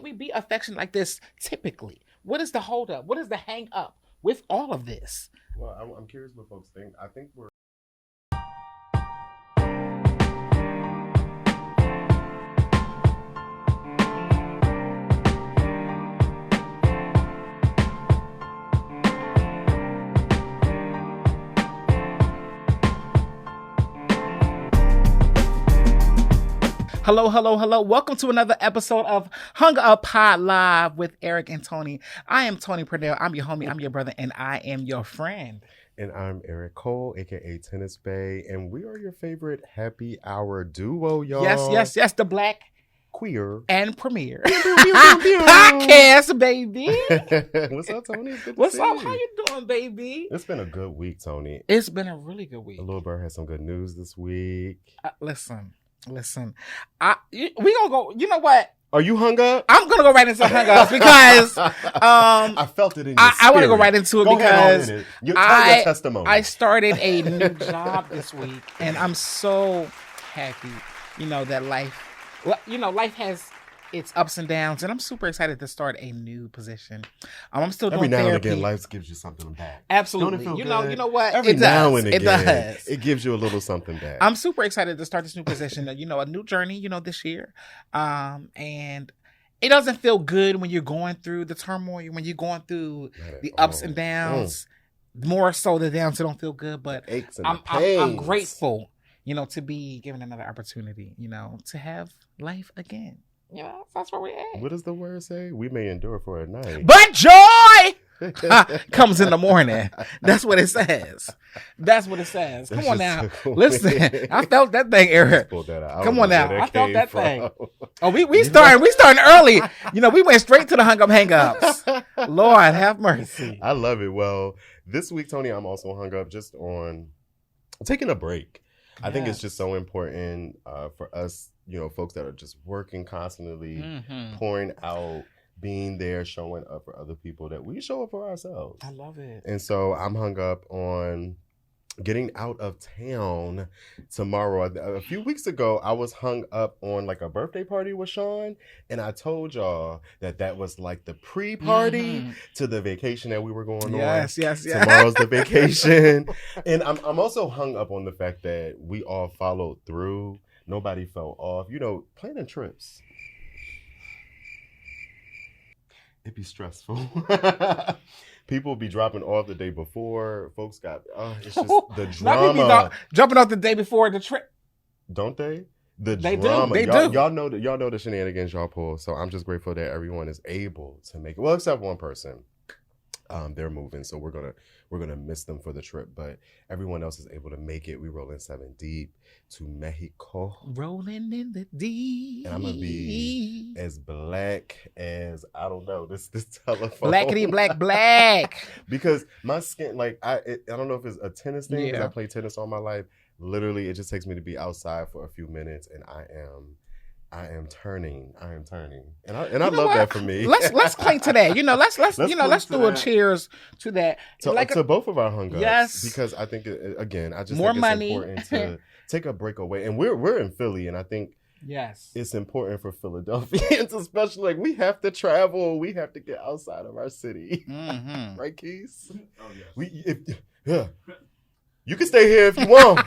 can't we be affectionate like this typically? What is the hold up? What is the hang up with all of this? Well, I'm curious what folks think. I think we're Hello, hello, hello. Welcome to another episode of Hung Up Pod Live with Eric and Tony. I am Tony Purdell. I'm your homie. I'm your brother, and I am your friend. And I'm Eric Cole, aka Tennis Bay, and we are your favorite happy hour duo, y'all. Yes. The Black Queer and Premier podcast, baby. What's up, Tony? What's up? How you doing, baby? It's been a good week, Tony. It's been a really good week. A Little Bird has some good news this week. Listen. We gonna go. You know what? Are you hung up? I'm gonna go right into hung ups because I felt it in your I want to go right into it because tell your testimony. I started a new job this week, and I'm so happy. That life has its ups and downs, and I'm super excited to start a new position. I'm still doing every now therapy. and again, life gives you something back. Absolutely. Don't it feel you know what? Every now and again, it does. It gives you a little something back. I'm super excited to start this new position. A new journey. This year, and it doesn't feel good when you're going through the turmoil, when you're going through the ups and downs. More so the downs don't feel good, but aches and I'm grateful, to be given another opportunity, to have life again. That's where we at. What does the word say? We may endure for a night, but joy comes in the morning. That's what it says. Come on now. Listen, I felt that thing, Eric. Come on now. I felt that thing. Oh, we starting early. We went straight to the hang ups. Lord have mercy. I love it. Well, this week, Tony, I'm also hung up just on taking a break. I think it's just so important for us, folks that are just working constantly, pouring out, being there, showing up for other people, that we show up for ourselves. I love it. And so I'm hung up on getting out of town tomorrow. A few weeks ago, I was hung up on like a birthday party with Sean, and I told y'all that was like the pre-party to the vacation that we were going on. Yes. Tomorrow's the vacation. And I'm also hung up on the fact that we all followed through. Nobody fell off. Planning trips, it'd be stressful. People be dropping off the day before. Folks got, it's just the drama. Jumping off the day before the trip. Don't they? They drama. They do. do. Y'all know the shenanigans y'all pull. So I'm just grateful that everyone is able to make it. Well, except one person. They're moving, so we're gonna miss them for the trip. But everyone else is able to make it. We roll in 7 deep to Mexico. Rolling in the deep. And I'm gonna be as black as, I don't know, this telephone. Blackity black. Because my skin, I don't know if it's a tennis thing, because I play tennis all my life. Literally, it just takes me to be outside for a few minutes, and I am turning. And I love that for me. Let's cling to that. Let's do a cheers to that. To both of our hung ups. Yes. Because I think, again, I just more think it's money. important to take a break away. And we're in Philly, and I think it's important for Philadelphians, especially, we have to travel. We have to get outside of our city. Right, Keys? Oh, yes. You can stay here if you want.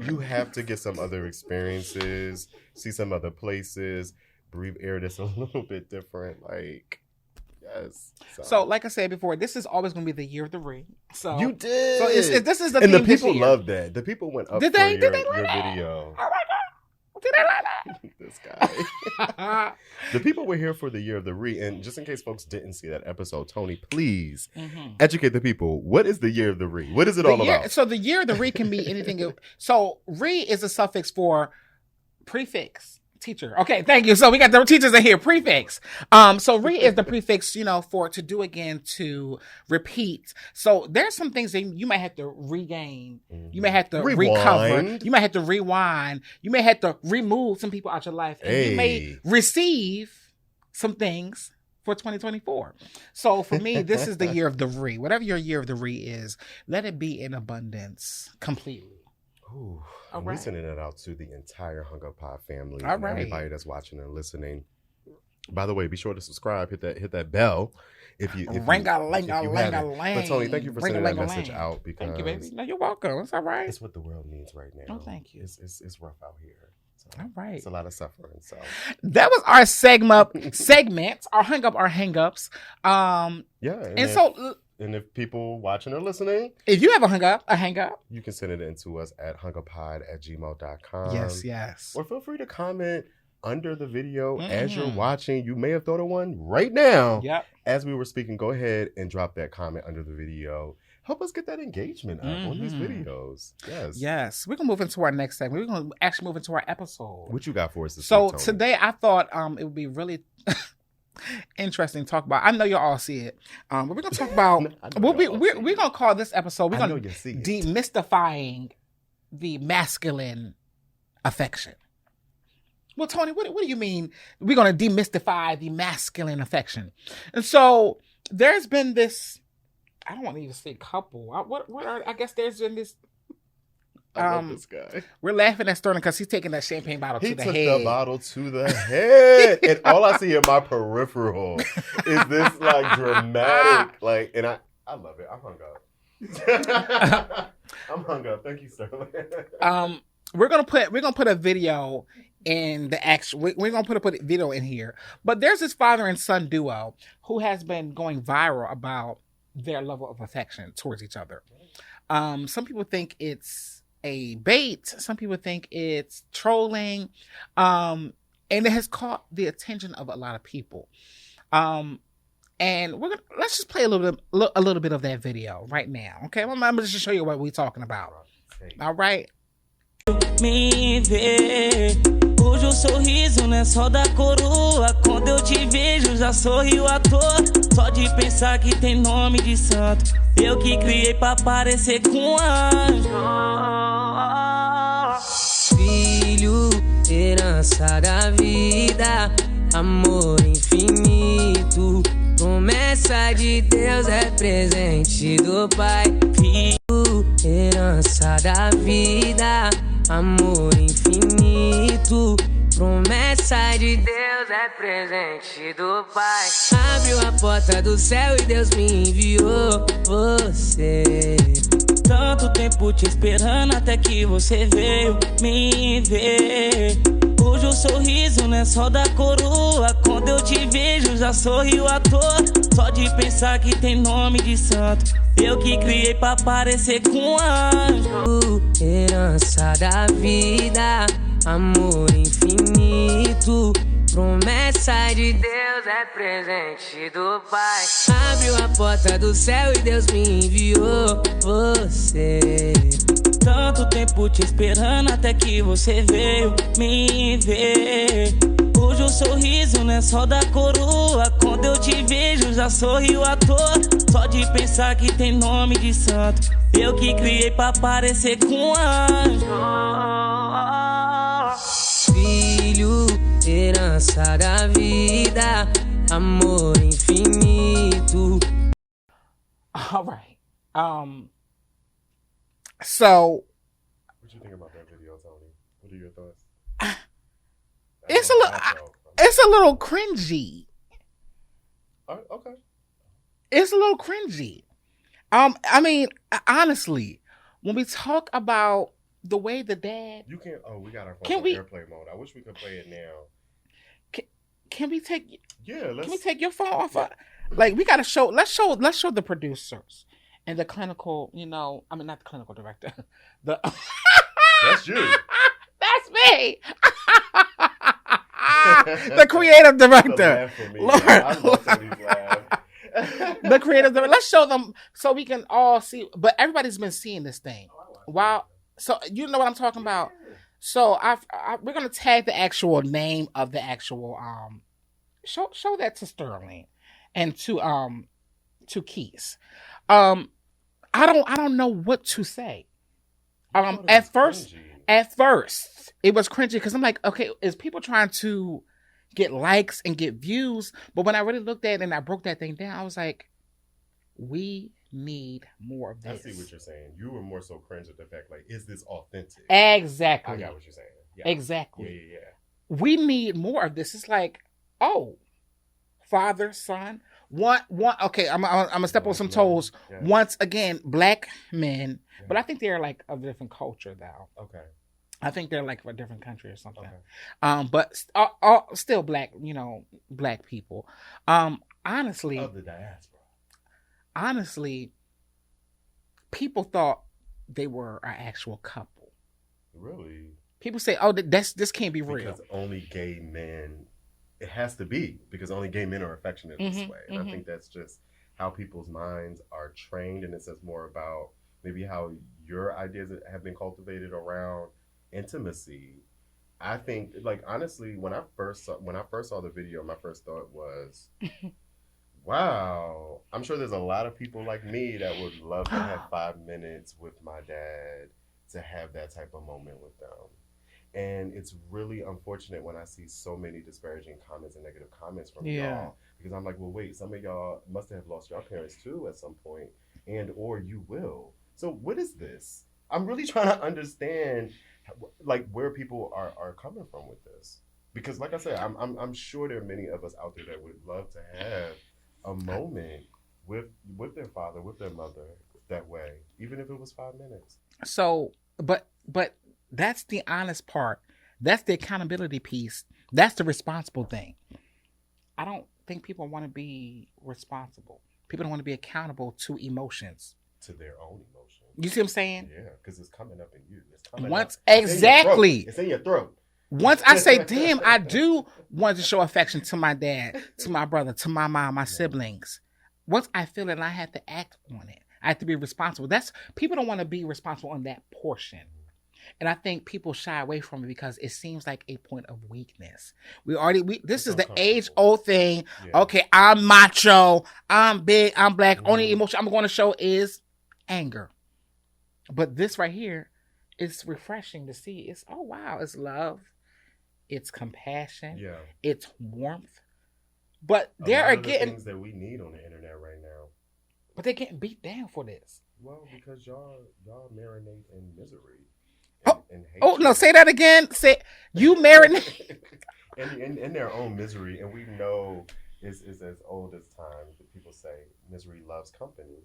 You have to get some other experiences, see some other places, breathe air that's a little bit different. Yes. So, like I said before, this is always going to be the year of the ring. So you did. So this is the and theme the people this year. Loved that. The people went up did for they your like video. Oh my God. Did they like that? This guy. The people were here for the year of the re, and just in case folks didn't see that episode, Tony, please educate the people. What is the year of the re? What is it all about? So the year of the re can be anything. So re is a suffix for prefix. Teacher. Okay, thank you. So we got the teachers in here. Prefix. So re is the prefix, for to do again, to repeat. So there's some things that you might have to regain. You may have to recover. You might have to rewind. You may have to remove some people out your life. And you may receive some things for 2024. So for me, this is the year of the re. Whatever your year of the re is, let it be in abundance completely. Ooh, I'm sending it out to the entire Hung Up Pod family. All and right. everybody that's watching and listening. By the way, be sure to subscribe. Hit that bell. If you haven't. But Tony, thank you for sending that message out. Because thank you, baby. No, you're welcome. It's all right. It's what the world needs right now. Oh, thank you. It's rough out here. So all right. It's a lot of suffering. So that was our segment. Our hang-ups. And if people watching or listening, if you have a hang up, you can send it in to us at hunguppod@gmail.com. Yes. Or feel free to comment under the video as you're watching. You may have thought of one right now. Yep. As we were speaking, go ahead and drop that comment under the video. Help us get that engagement up on these videos. Yes. We're going to move into our next segment. We're going to actually move into our episode. What you got for us this week, Tony? Today I thought it would be really interesting to talk about. I know you'll all see it. But we're going to talk about, we're going to call this episode, we're going to demystifying the masculine affection. Well, Tony, what do you mean we're going to demystify the masculine affection? And so there's been this, I don't want to even say couple. I guess there's been this. I love this guy. We're laughing at Sterling because he's taking that champagne bottle to the head. He took the bottle to the head. And all I see in my peripheral is this dramatic, and I love it. I'm hung up. I'm hung up. Thank you, Sterling. We're gonna put a video in the actual. We're gonna put a video in here. But there's this father and son duo who has been going viral about their level of affection towards each other. Some people think it's a bait. Some people think it's trolling. And it has caught the attention of a lot of people. And let's just play a little bit of that video right now. Okay, I'm gonna just show you what we're talking about. All right. Me ver, hoje o sorriso não é só da coroa. Quando eu te vejo já sorrio à toa. Só de pensar que tem nome de santo. Eu que criei pra parecer com anjo. Filho, herança da vida, amor infinito. Promessa de Deus é presente do Pai. Filho, herança da vida, amor infinito. Promessa de Deus é presente do Pai. Abriu a porta do céu e Deus me enviou você. Tanto tempo te esperando até que você veio me ver. Hoje o sorriso não é só da coroa. Quando eu te vejo já sorrio à toa. Só de pensar que tem nome de santo. Eu que criei pra parecer com anjo. Herança da vida, amor infinito. Promessa de Deus é presente do Pai. Abriu a porta do céu e Deus me enviou você. Tanto tempo te esperando até que você veio me ver. Hoje o sorriso não é só da coroa. Quando eu te vejo já sorrio à toa. Só de pensar que tem nome de santo. Eu que criei pra parecer com anjo. Filho, herança da vida, amor infinito. All right. So, what do you think about that video, Tony? What are your thoughts? It's a little cringy. Okay. It's a little cringy. I mean, honestly, when we talk about the way the dad, you can't. Oh, we got our phone on airplane mode. I wish we could play it now. Can we take? Yeah, can we take your phone off? We gotta show. Let's show the producers and the clinical. I mean, not the clinical director. That's you. That's me. The creative director. Lord. I love somebody's laugh. The creative director. Let's show them so we can all see. But everybody's been seeing this thing. Wow. So you know what I'm talking about. So we're gonna tag the actual name of the actual show that to Sterling and to Keys. I don't know what to say. At first it was cringy because I'm like, okay, is people trying to get likes and get views? But when I really looked at it and I broke that thing down, I was like, we need more of this. I see what you're saying. You were more so cringe at the fact, is this authentic? Exactly. I got what you're saying. Yeah. Exactly. Yeah. We need more of this. It's like, oh, father, son. One. Okay, I'm gonna step on some toes. Yes. Once again, black men, but I think they're like of a different culture now. Okay. I think they're like from a different country or something. Okay. But still black, black people. Honestly, of the diaspora. Honestly, people thought they were an actual couple. Really? People say, "Oh, this can't be real." Because only gay men. It has to be because only gay men are affectionate this way, and I think that's just how people's minds are trained, and it says more about maybe how your ideas have been cultivated around intimacy. I think, like, honestly, when I first saw the video, my first thought was, wow, I'm sure there's a lot of people like me that would love to have 5 minutes with my dad, to have that type of moment with them. And it's really unfortunate when I see so many disparaging comments and negative comments from y'all, because I'm like, well, wait, some of y'all must have lost your parents too at some point, and or you will. So what is this? I'm really trying to understand, like, where people are coming from with this, because, like I said, I'm sure there are many of us out there that would love to have a moment with their father, with their mother, that way, even if it was 5 minutes. So, but that's the honest part. That's the accountability piece. That's the responsible thing. I don't think people want to be responsible. People don't want to be accountable to emotions. To their own emotions. You see what I'm saying? Yeah, because it's coming up in you. It's coming Once up. Exactly. It's in your throat. Once I say, damn, I do want to show affection to my dad, to my brother, to my mom, my siblings. Once I feel it, I have to act on it. I have to be responsible. People don't want to be responsible on that portion. And I think people shy away from it because it seems like a point of weakness. This is the age-old thing. Yeah. Okay, I'm macho, I'm big, I'm black. Only emotion I'm going to show is anger. But this right here is refreshing to see. It's, oh wow, it's love, it's compassion, it's warmth. But there are getting things that we need on the internet right now. But they're getting beat down for this. Well, because y'all marinate in misery. No, say that again. Say you marinate in their own misery, and we know is as old as time. People say misery loves company,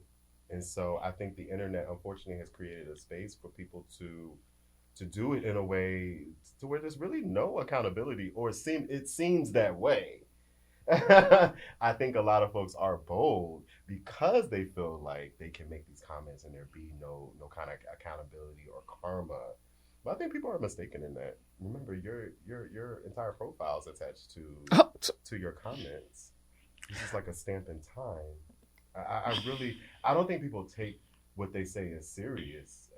and so I think the internet unfortunately has created a space for people to do it in a way to where there's really no accountability, or it seems that way. I think a lot of folks are bold because they feel like they can make these comments and there be no kind of accountability or karma. But I think people are mistaken in that. Remember, your entire profile is attached to your comments. It's just like a stamp in time. I don't think people take what they say as serious.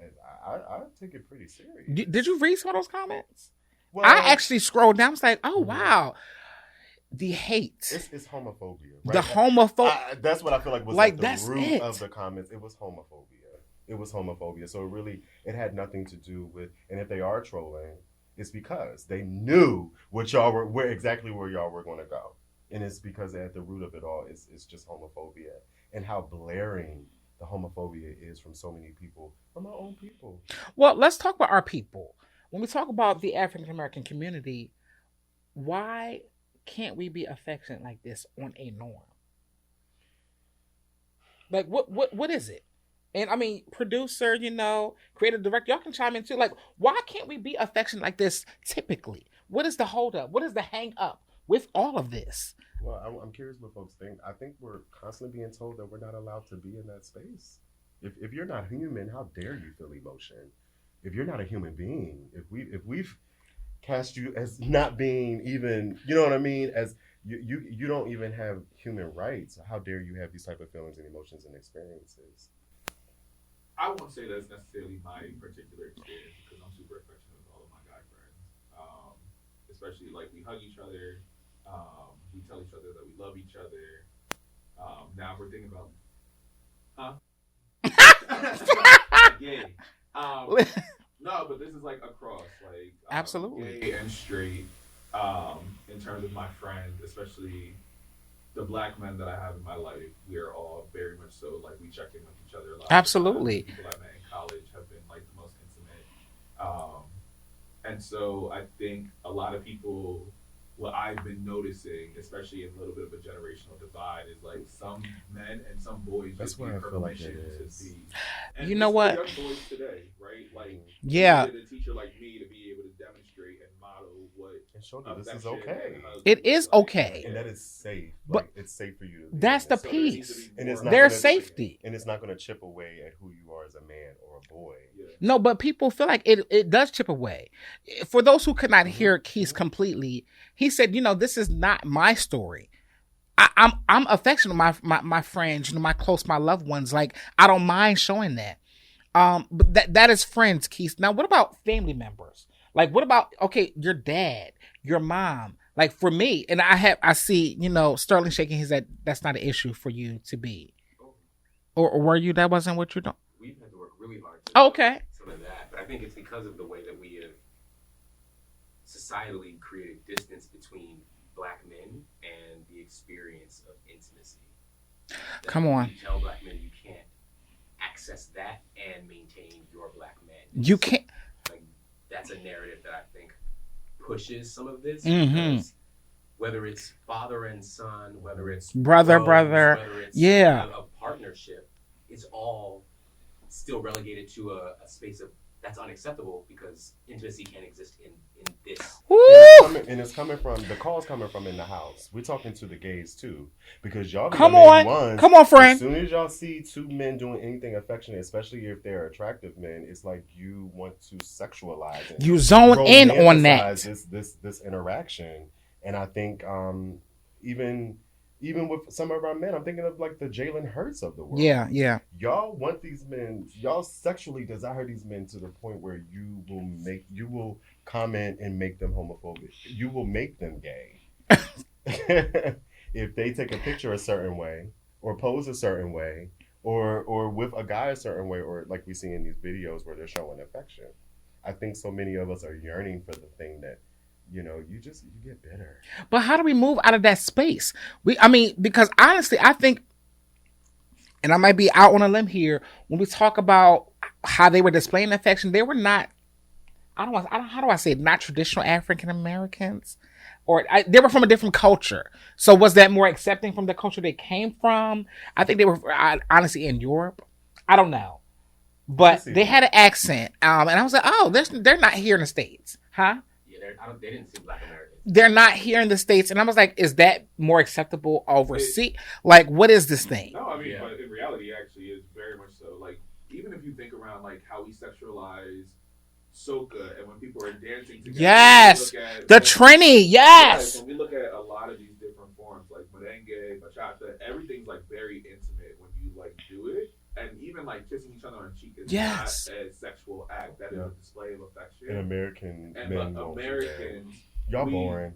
I take it pretty serious. Did you read some of those comments? Well, I actually scrolled down. I was like, oh wow. The hate. It's homophobia. Right? The homophobia. That's what I feel like was like the root of the comments. It was homophobia. So it had nothing to do with, and if they are trolling, it's because they knew what y'all were, exactly where y'all were going to go. And it's because at the root of it all is just homophobia, and how blaring the homophobia is from so many people, from our own people. Well, let's talk about our people. When we talk about the African American community, why can't we be affectionate like this on a norm? Like, what is it? And I mean, producer, creative director, y'all can chime in too. Like, why can't we be affectionate like this typically? What is the holdup? What is the hang up with all of this? Well, I'm curious what folks think. I think we're constantly being told that we're not allowed to be in that space. If you're not human, how dare you feel emotion? If you're not a human being, if we've cast you as not being even, you know what I mean, as you don't even have human rights, how dare you have these type of feelings and emotions and experiences? I won't say that's necessarily my particular experience, because I'm super affectionate with all of my guy friends. Especially, like, we hug each other. We tell each other that we love each other. Now we're thinking about, gay. No, but this is like across, like, absolutely, gay and straight. In terms of my friends, especially the black men that I have in my life, we are all very much so, like, we check in with each other a lot. Absolutely. People I met in college have been, like, the most intimate. And so I think a lot of people what I've been noticing, especially in a little bit of a generational divide, is like some men and some boys That's just what give I feel like permission it to is. be. And you know what? Young boys today, right? Like, yeah, a teacher like me to be able to demonstrate and model what and show them this is okay. It is okay, and that is safe. But like, it's safe for you. That's the so piece. And it's not There's gonna, safety, and it's not going to chip away at who you are as a man or a boy. Yeah. No, but people feel like it does chip away. For those who could not hear Keith completely, he said, this is not my story. I'm affectionate with my friends, my loved ones. Like, I don't mind showing that. But that is friends, Keith. Now, what about family members? Like, what about, okay, your dad, your mom? Like, for me, and I see, Sterling shaking his head. That's not an issue for you to be. Or were you? That wasn't what you're doing? We've had to work really hard to some of that. But I think it's because of the way that we have societally created distance between Black men and the experience of intimacy. Come on. You tell Black men you can't access that and maintain your Black men. You can't. Like, that's a narrative that I think pushes some of this. Mm-hmm. Because whether it's father and son, whether it's brother, whether it's yeah, a partnership, it's all still relegated to a space of that's unacceptable because intimacy can't exist in this. And it's coming from the calls coming from in the house. We're talking to the gays too, because y'all come on, friend. As soon as y'all see two men doing anything affectionate, especially if they're attractive men, it's like you want to sexualize it. You zone in on that. This interaction, and I think even with some of our men, I'm thinking of like the Jalen Hurts of the world. Yeah. Y'all want these men, y'all sexually desire these men to the point where you will comment and make them homophobic. You will make them gay. If they take a picture a certain way or pose a certain way or with a guy a certain way, or like we see in these videos where they're showing affection. I think so many of us are yearning for the thing that, you get bitter. But how do we move out of that space? Because honestly, I think, and I might be out on a limb here, when we talk about how they were displaying affection, they were not, how do I say it, not traditional African Americans, or they were from a different culture. So was that more accepting from the culture they came from? I think they were honestly in Europe. I don't know, but they had an accent, and I was like, oh, they're not here in the States, huh? They didn't see Black Americans. They're not here in the States. And I was like, is that more acceptable overseas? Like, what is this thing? No, but in reality, actually, is very much so. Like, even if you think around, like, how we sexualize soca and when people are dancing together. Yes! The Trini, yes! When we look at a lot of these different forms, like merengue, bachata, everything's, like, very intimate when you, like, do it. And even like kissing each other on the cheek is not a sexual act. That is a display of affection. And Americans, y'all boring.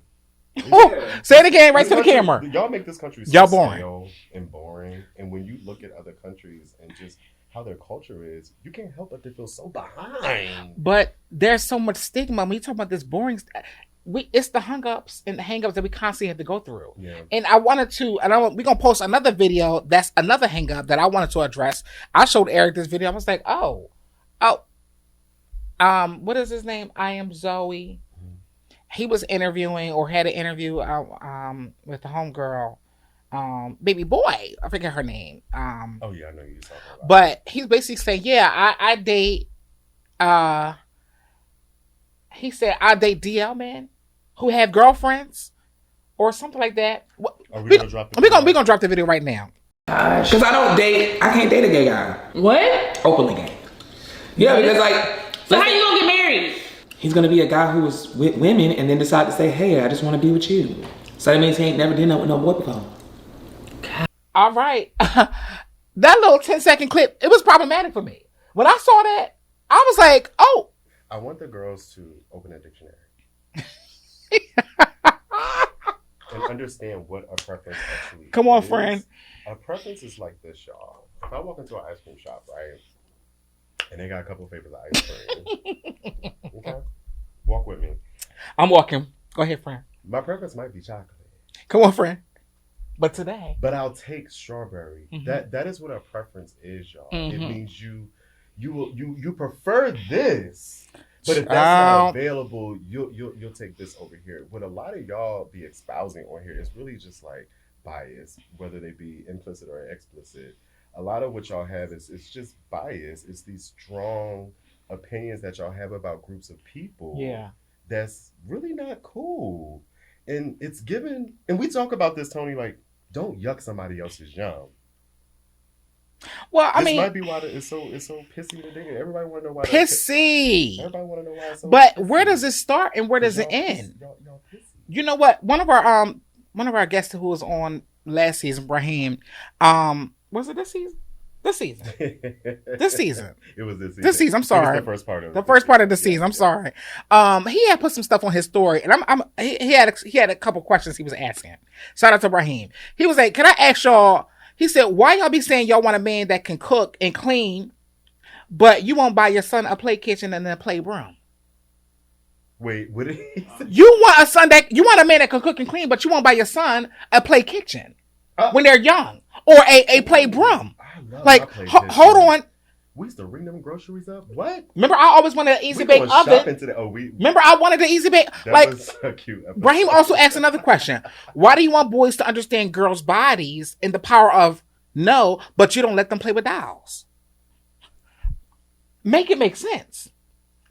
Say it again, right to the camera. Y'all make this country so stale and boring. And when you look at other countries and just how their culture is, you can't help but to feel so behind. But there's so much stigma when you talk about this boring it's the hang-ups and the hang-ups that we constantly have to go through. Yeah. And I wanted to, we're going to post another video that's another hang-up that I wanted to address. I showed Eric this video. I was like, what is his name? I Am Zoe. Mm-hmm. He was interviewing or had an interview with the homegirl, baby boy. I forget her name. I know you're talking about. But he's basically saying, I date, he said, I date DL men who have girlfriends or something like that. We're gonna drop the video right now. Because I can't date a gay guy. What? Openly gay. Yeah, because so how you gonna get married? He's gonna be a guy who was with women and then decide to say, hey, I just want to be with you. So that means he ain't never did that with no boy before. All right. That little 10-second clip, it was problematic for me. When I saw that, I was like, oh. I want the girls to open a dictionary. And understand what a preference actually is. Come on, friend. A preference is like this, y'all. If I walk into an ice cream shop, right, and they got a couple flavors of ice cream, okay, walk with me. I'm walking. Go ahead, friend. My preference might be chocolate. Come on, friend. But I'll take strawberry. Mm-hmm. That is what a preference is, y'all. Mm-hmm. It means you prefer this But if that's not available, you'll take this over here. What a lot of y'all be espousing on here is really just like bias, whether they be implicit or explicit. A lot of what y'all have is it's just bias. It's these strong opinions that y'all have about groups of people. Yeah. That's really not cool. And it's given, and we talk about this, Tony, like, don't yuck somebody else's yum. Well, I mean, this might be why it's so pissy today. Everybody want to know why. Pissy. Everybody want to know why it's so. But pissy. where does it start and where does it end? Y'all pissy. You know what? One of our guests who was on last season, Brahim, was it this season? This season. This season. It was this season. This season. I'm sorry. It was the first part of the season. I'm sorry. He had put some stuff on his story, and he had a couple questions he was asking. Shout out to Brahim. He was like, "Can I ask y'all?" He said, "Why y'all be saying y'all want a man that can cook and clean, but you won't buy your son a play kitchen and a play room?" Wait, what did he say? You want a man that can cook and clean, but you won't buy your son a play kitchen when they're young or a play broom. Like, hold on. We used to ring them groceries up. What? Remember, I always wanted an easy bake oven. Remember, I wanted the easy bake. That was so cute. Brahim also asked another question. Why do you want boys to understand girls' bodies and the power of no, but you don't let them play with dolls? Make it make sense.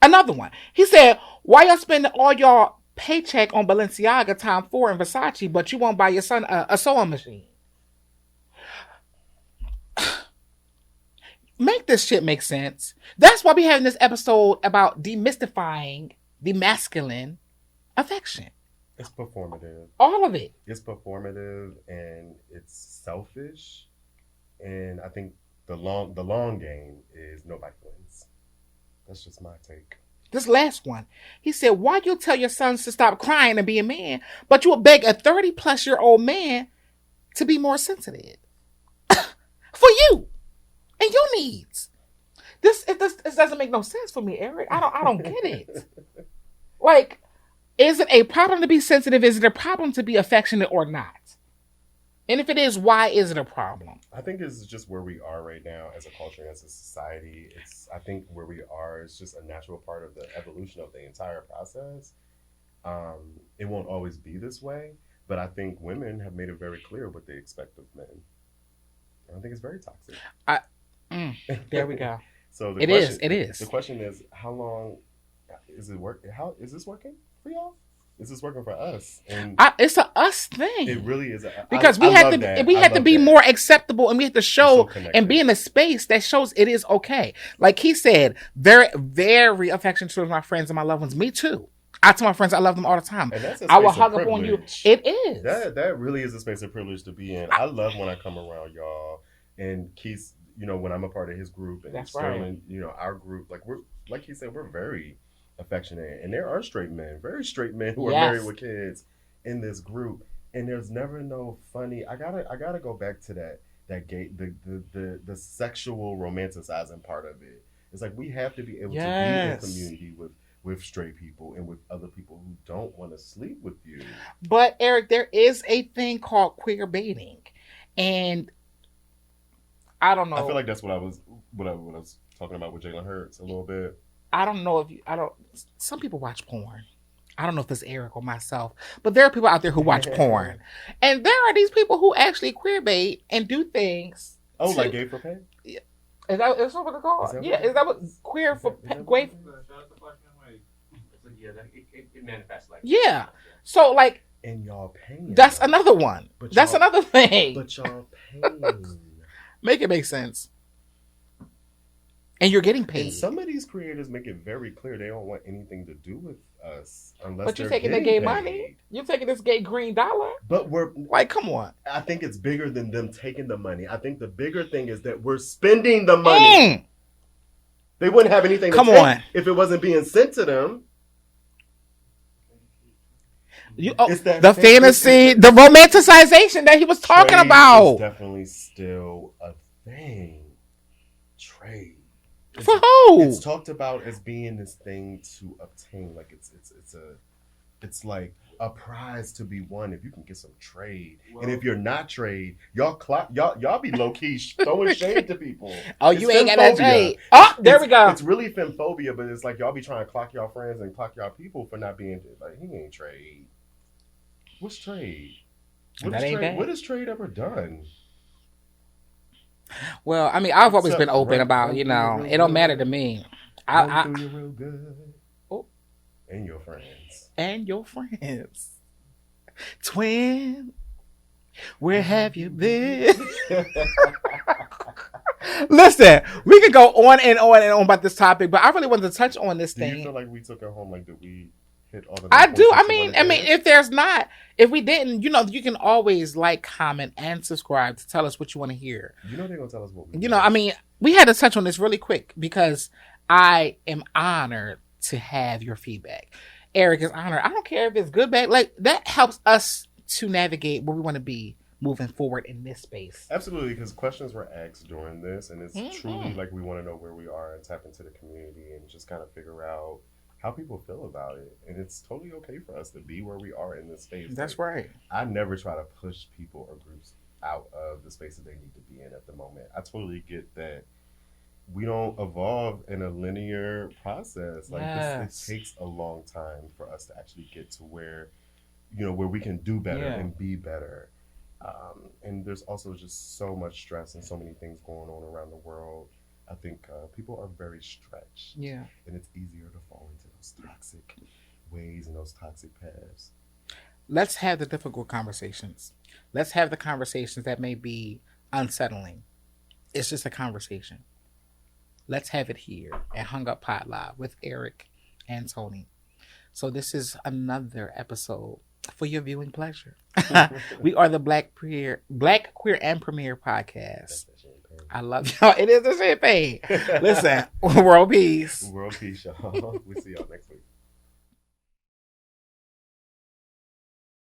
Another one. He said, why y'all spending all y'all paycheck on Balenciaga, Tom Ford, and Versace, but you won't buy your son a sewing machine? Make this shit make sense. That's why we having this episode about demystifying the masculine affection. It's performative. All of it. It's performative and it's selfish. And I think the long game is nobody wins. That's just my take. This last one. He said, why you tell your sons to stop crying and be a man, but you will beg a 30-plus-year-old man to be more sensitive? For you. And your needs. This doesn't make no sense for me, Eric. I don't get it. Like, is it a problem to be sensitive? Is it a problem to be affectionate or not? And if it is, why is it a problem? I think it's just where we are right now as a culture and as a society. I think where we are is just a natural part of the evolution of the entire process. It won't always be this way, but I think women have made it very clear what they expect of men. I think it's very toxic. There we go. So it is. The question is, how long is it work? How is this working for y'all? Is this working for us? And it's a us thing. It really is. Because we have to be more acceptable, and we have to show and be in a space that shows it is okay. Like he said, very, very affectionate towards my friends and my loved ones. Me too. I tell my friends I love them all the time. I will hug up on you. It is. That really is a space of privilege to be in. I love when I come around y'all and Keith. You know, when I'm a part of his group and Sterling, you know, our group, like we're like he said, we're very affectionate, and there are straight men, very straight men who are married with kids in this group, and there's never no funny. I gotta go back to that gate, the sexual romanticizing part of it. It's like we have to be able to be in community with straight people and with other people who don't want to sleep with you. But Eric, there is a thing called queer baiting, and I don't know. I feel like that's what I was talking about with Jalen Hurts a little bit. I don't know some people watch porn. I don't know if it's Eric or myself, but there are people out there who watch porn. And there are these people who actually queer bait and do things. Oh, like gay for pay? Yeah. Is that what it's called? Is that what queer for pay? It manifests like yeah. So like, and y'all paying. That's another one. That's another thing. But y'all paying. Make it make sense. And you're getting paid. And some of these creators make it very clear they don't want anything to do with us unless. But you're taking the gay money. You're taking this gay green dollar. But we're like, come on. I think it's bigger than them taking the money. I think the bigger thing is that we're spending the money. They wouldn't have anything to take if it wasn't being sent to them. The fantasy, the romanticization that he was talking about. Is definitely still a thing. Trade. For who? It's talked about as being this thing to obtain. Like it's like a prize to be won if you can get some trade. And if you're not trade, y'all be low key throwing shade to people. Oh, it's you ain't got that trade. Oh, there we go. It's really femphobia, but it's like y'all be trying to clock y'all friends and clock y'all people for not being like, he ain't trade. What's trade? What has trade ever done? Well, I mean, I've always been open about, it don't matter to me. I do you real good. Oh. And your friends. Twin, where have you been? Listen, we could go on and on and on about this topic, but I really wanted to touch on this thing. Do you feel like we took it home? Like, did we hit all the I do. I mean, if we didn't, you can always like, comment, and subscribe to tell us what you want to hear. They're going to tell us what we we had to touch on this really quick because I am honored to have your feedback. Eric is honored. I don't care if it's good, bad. Like, that helps us to navigate where we want to be moving forward in this space. Absolutely, because questions were asked during this, and it's truly like we want to know where we are and tap into the community and just kind of figure out how people feel about it. And it's totally okay for us to be where we are in this space. That's right. I never try to push people or groups out of the space that they need to be in at the moment. I totally get that we don't evolve in a linear process. Like, this, it takes a long time for us to actually get to where, where we can do better and be better. And there's also just so much stress and so many things going on around the world. I think people are very stretched. Yeah. And it's easier to fall into those toxic ways and those toxic paths. Let's have the difficult conversations. Let's have the conversations that may be unsettling. It's just a conversation. Let's have it here at Hung Up Pod Live with Eric and Tony. So this is another episode for your viewing pleasure. We are the Black Queer and Premiere podcast. I love y'all. It is the champagne. Listen, world peace. World peace, y'all. We'll see y'all next week.